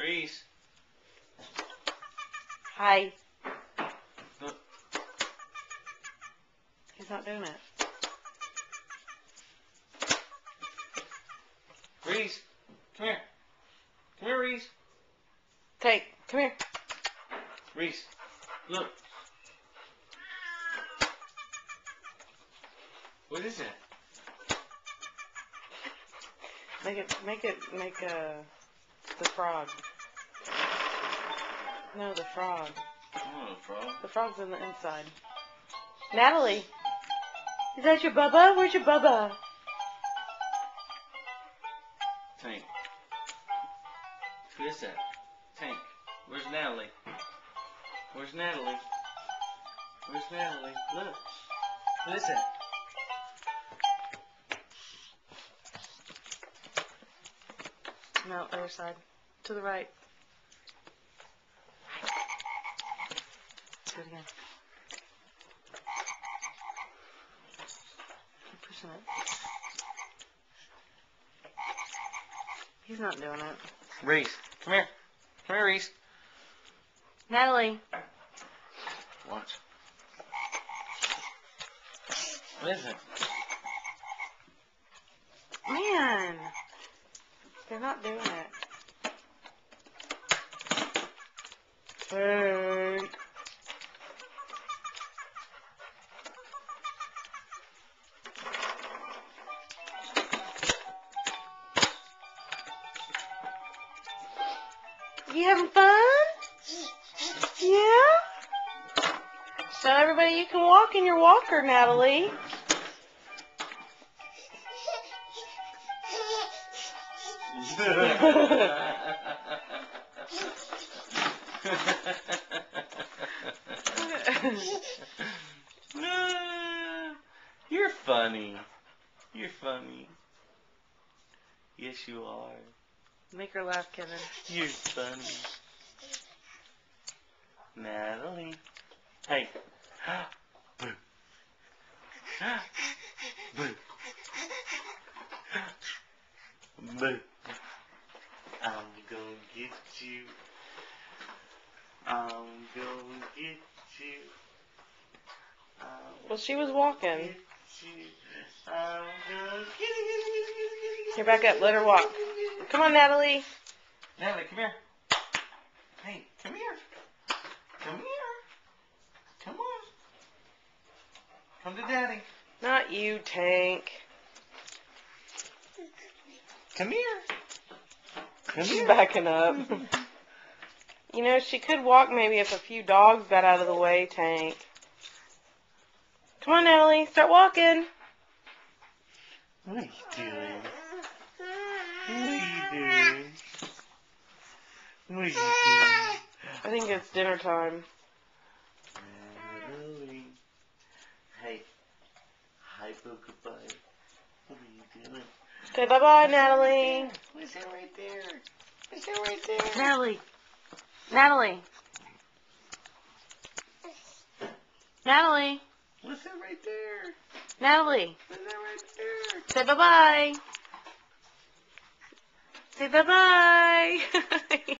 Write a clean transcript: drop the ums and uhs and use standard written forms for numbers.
Reese. Hi. Look. He's not doing it. Reese. Come here. Come here, Reese. Take. Come here. Reese. Look. What is that? Make the frog. No, the frog. Oh, a frog. The frog's in the inside. Natalie, is that your bubba? Where's your bubba? Tank. Who is that? Tank. Where's Natalie? Where's Natalie? Where's Natalie? Look. Who is that? No, other side. To the right. Do it again. Keep pushing it. He's not doing it. Reese. Come here. Come here, Reese. Natalie. Watch. What is it? Man. They're not doing it. Tank. You having fun? Yeah? Show everybody you can walk in your walker, Natalie. You're funny. You're funny. Yes, you are. Make her laugh, Kevin. You're funny. Natalie. Hey. Boo. Boo. Boo. I'm gonna get you. I'm gonna get you. Well, she was walking. I'm gonna get you. Here, back up. Let her walk. Come on, Natalie. Natalie, come here. Hey, come here. Come here. Come on. Come to Daddy. Not you, Tank. Come here. Come She's here. backing up. You know, she could walk maybe if a few dogs got out of the way, Tank. Come on, Natalie. Start walking. What are you doing? What are you doing? What are you doing? I think it's dinner time. Natalie. Hey. Hi, Goodbye. What are you doing? Say bye-bye, Natalie. What's that right there? What's that right there? Natalie. Natalie. Natalie. What's that right there? Natalie. What's that right there? Say bye-bye. Say bye-bye.